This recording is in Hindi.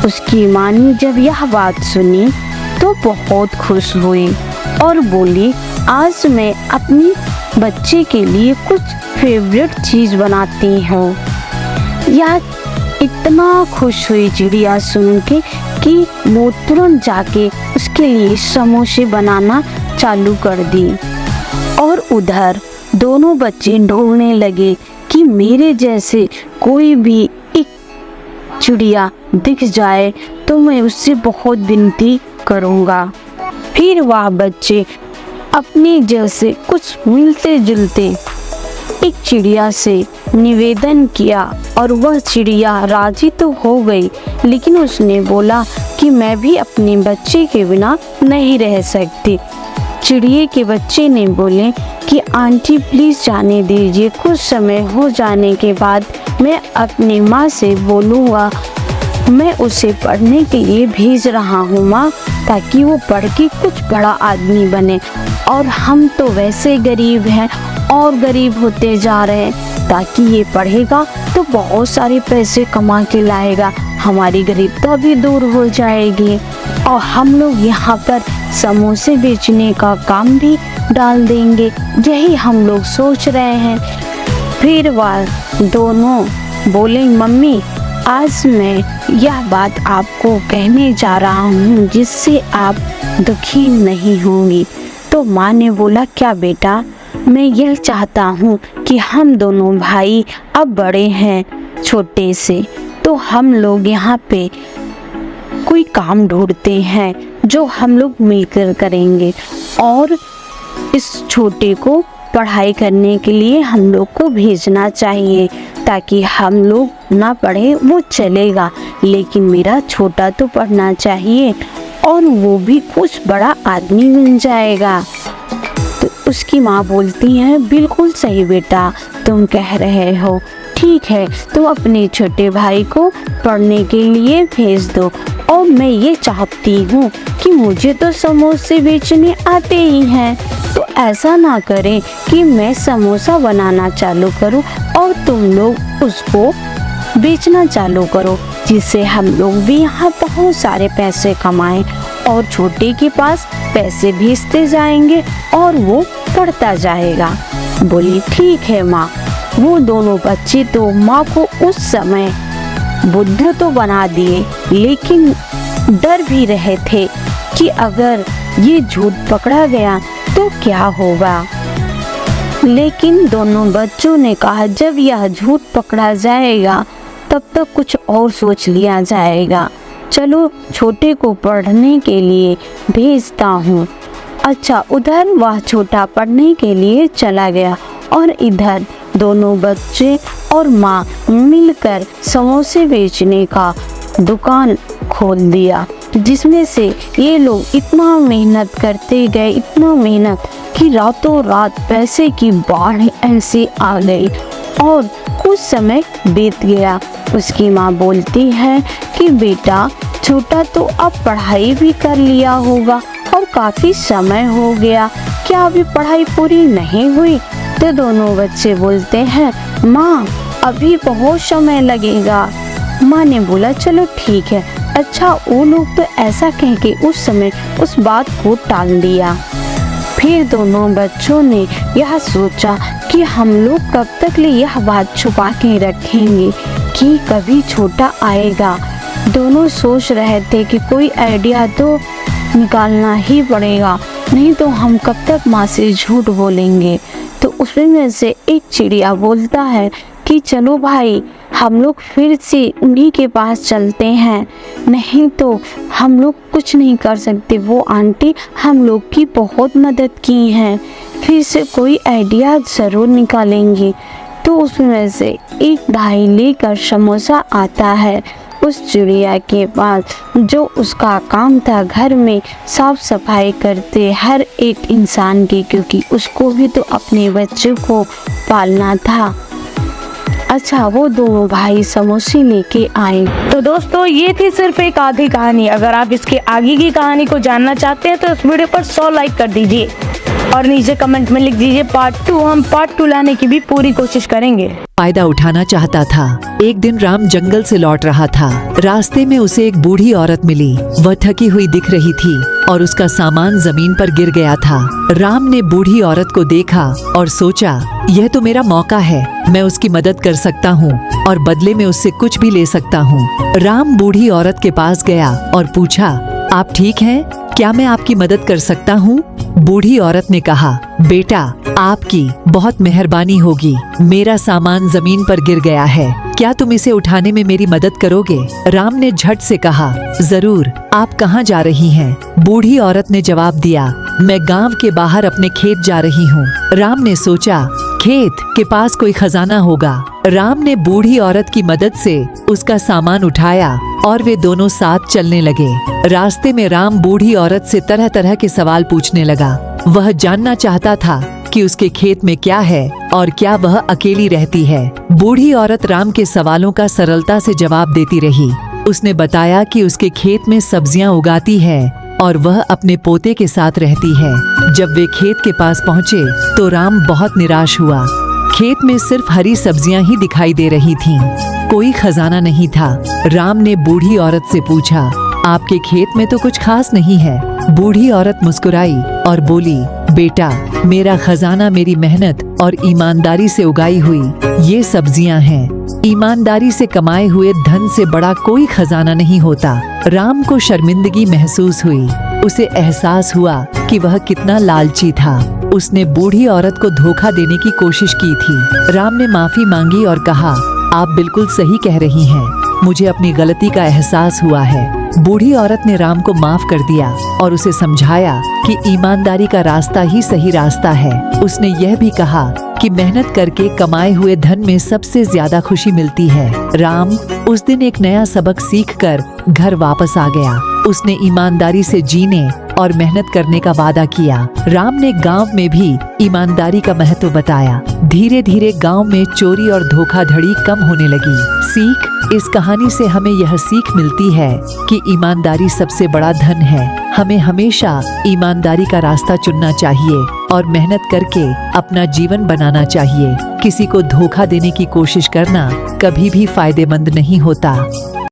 उसकी माँ ने जब यह बात सुनी तो बहुत खुश हुई और बोली, आज मैं अपनी बच्चे के लिए कुछ फेवरेट चीज़ बनाती हूँ। यह इतना खुश हुई चिड़िया सुन के कि वो तुरंत जाके उसके लिए समोसे बनाना चालू कर दी। और उधर दोनों बच्चे ढूंढने लगे कि मेरे जैसे कोई भी एक चिड़िया दिख जाए तो मैं उससे बहुत विनती करूँगा। फिर वह बच्चे अपने जैसे कुछ मिलते जुलते एक चिड़िया से निवेदन किया और वह चिड़िया राजी तो हो गई, लेकिन उसने बोला कि मैं भी अपने बच्चे के बिना नहीं रह सकती। चिड़िए के बच्चे ने बोले कि आंटी प्लीज़ जाने दीजिए, कुछ समय हो जाने के बाद मैं अपनी माँ से बोलूँगा, मैं उसे पढ़ने के लिए भेज रहा हूँ माँ, ताकि वो पढ़ के कुछ बड़ा आदमी बने। और हम तो वैसे गरीब हैं और गरीब होते जा रहे हैं, ताकि ये पढ़ेगा तो बहुत सारे पैसे कमा के लाएगा, हमारी गरीबता भी दूर हो जाएगी और हम लोग यहाँ पर समोसे बेचने का काम भी डाल देंगे। यही हम लोग सोच रहे हैं। फिर वह दोनों बोले, मम्मी आज मैं यह बात आपको कहने जा रहा हूँ जिससे आप दुखी नहीं होंगी। तो माँ ने बोला, क्या बेटा? मैं यह चाहता हूँ कि हम दोनों भाई अब बड़े हैं छोटे से, तो हम लोग यहाँ पे कोई काम ढूंढते हैं जो हम लोग मिलकर करेंगे और इस छोटे को पढ़ाई करने के लिए हम लोग को भेजना चाहिए, ताकि हम लोग ना पढ़े वो चलेगा, लेकिन मेरा छोटा तो पढ़ना चाहिए और वो भी कुछ बड़ा आदमी बन जाएगा। तो उसकी माँ बोलती है, बिल्कुल सही बेटा तुम कह रहे हो, ठीक है तुम अपने छोटे भाई को पढ़ने के लिए भेज दो। और मैं ये चाहती हूँ कि मुझे तो समोसे बेचने आते ही हैं, तो ऐसा ना करें कि मैं समोसा बनाना चालू करूँ और तुम लोग उसको बेचना चालू करो, जिससे हम लोग भी यहाँ बहुत सारे पैसे कमाएं और छोटे के पास पैसे भेजते जाएंगे और वो पढ़ता जाएगा। बोली, ठीक है माँ। वो दोनों बच्चे तो माँ को उस समय बुद्धू तो बना दिए, लेकिन डर भी रहे थे कि अगर ये झूठ पकड़ा गया तो क्या होगा। लेकिन दोनों बच्चों ने कहा, जब यह झूठ पकड़ा जाएगा तब तक कुछ और सोच लिया जाएगा, चलो छोटे को पढ़ने के लिए भेजता हूँ। अच्छा, उधर वह छोटा पढ़ने के लिए चला गया और इधर दोनों बच्चे और माँ मिलकर समोसे बेचने का दुकान खोल दिया, जिसमें से ये लोग इतना मेहनत करते गए, इतना मेहनत कि रातों रात पैसे की बाढ़ ऐसे आ गई और कुछ समय बीत गया। उसकी माँ बोलती है कि बेटा छोटा तो अब पढ़ाई भी कर लिया होगा और काफ़ी समय हो गया, क्या अभी पढ़ाई पूरी नहीं हुई? तो दोनों बच्चे बोलते हैं, माँ अभी बहुत समय लगेगा। माँ ने बोला, चलो ठीक है। अच्छा, वो लोग तो ऐसा कह के उस समय उस बात को टाल दिया। फिर दोनों बच्चों ने यह सोचा कि हम लोग कब तक ले यह बात छुपा के रखेंगे कि कभी छोटा आएगा। दोनों सोच रहे थे कि कोई आइडिया तो निकालना ही पड़ेगा, नहीं तो हम कब तक माँ से झूठ बोलेंगे। तो उसमें से एक चिड़िया बोलता है कि चलो भाई हम लोग फिर से उन्हीं के पास चलते हैं, नहीं तो हम लोग कुछ नहीं कर सकते। वो आंटी हम लोग की बहुत मदद की हैं, फिर से कोई आइडिया ज़रूर निकालेंगे। तो उसमें से एक भाई लेकर समोसा आता है उस चिड़िया के पास, जो उसका काम था घर में साफ सफाई करते हर एक इंसान की, क्योंकि उसको भी तो अपने बच्चे को पालना था। अच्छा, वो दोनों भाई समोसे लेके आए। तो दोस्तों, ये थी सिर्फ एक आधी कहानी। अगर आप इसके आगे की कहानी को जानना चाहते हैं तो इस वीडियो पर 100 लाइक कर दीजिए। और नीचे कमेंट में लिख दीजिए पार्ट 2। हम पार्ट 2 लाने की भी पूरी कोशिश करेंगे। फायदा उठाना चाहता था। एक दिन राम जंगल से लौट रहा था। रास्ते में उसे एक बूढ़ी औरत मिली। वह थकी हुई दिख रही थी और उसका सामान जमीन पर गिर गया था। राम ने बूढ़ी औरत को देखा और सोचा, यह तो मेरा मौका है, मैं उसकी मदद कर सकता हूँ और बदले में उससे कुछ भी ले सकता हूँ। राम बूढ़ी औरत के पास गया और पूछा, आप ठीक हैं? क्या मैं आपकी मदद कर सकता हूँ? बूढ़ी औरत ने कहा, बेटा, आपकी बहुत मेहरबानी होगी। मेरा सामान जमीन पर गिर गया है, क्या तुम इसे उठाने में मेरी मदद करोगे? राम ने झट से कहा, जरूर। आप कहाँ जा रही हैं? बूढ़ी औरत ने जवाब दिया, मैं गांव के बाहर अपने खेत जा रही हूँ। राम ने सोचा, खेत के पास कोई खजाना होगा। राम ने बूढ़ी औरत की मदद से उसका सामान उठाया और वे दोनों साथ चलने लगे। रास्ते में राम बूढ़ी औरत से तरह तरह के सवाल पूछने लगा। वह जानना चाहता था कि उसके खेत में क्या है और क्या वह अकेली रहती है। बूढ़ी औरत राम के सवालों का सरलता से जवाब देती रही। उसने बताया कि उसके खेत में सब्जियां उगाती है और वह अपने पोते के साथ रहती है। जब वे खेत के पास पहुँचे तो राम बहुत निराश हुआ। खेत में सिर्फ हरी सब्जियां ही दिखाई दे रही थीं। कोई खजाना नहीं था। राम ने बूढ़ी औरत से पूछा, आपके खेत में तो कुछ खास नहीं है। बूढ़ी औरत मुस्कुराई और बोली, बेटा, मेरा खजाना मेरी मेहनत और ईमानदारी से उगाई हुई ये सब्जियां हैं। ईमानदारी से कमाए हुए धन से बड़ा कोई खजाना नहीं होता। राम को शर्मिंदगी महसूस हुई। उसे एहसास हुआ कि वह कितना लालची था। उसने बूढ़ी औरत को धोखा देने की कोशिश की थी। राम ने माफी मांगी और कहा, आप बिल्कुल सही कह रही हैं, मुझे अपनी गलती का एहसास हुआ है। बूढ़ी औरत ने राम को माफ कर दिया और उसे समझाया कि ईमानदारी का रास्ता ही सही रास्ता है। उसने यह भी कहा कि मेहनत करके कमाए हुए धन में सबसे ज्यादा खुशी मिलती है। राम उस दिन एक नया सबक सीखकर घर वापस आ गया। उसने ईमानदारी से जीने और मेहनत करने का वादा किया। राम ने गांव में भी ईमानदारी का महत्व बताया। धीरे धीरे गांव में चोरी और धोखाधड़ी कम होने लगी। सीख, इस कहानी से हमें यह सीख मिलती है कि ईमानदारी सबसे बड़ा धन है। हमें हमेशा ईमानदारी का रास्ता चुनना चाहिए और मेहनत करके अपना जीवन बनाना चाहिए। किसी को धोखा देने की कोशिश करना कभी भी फायदेमंद नहीं होता।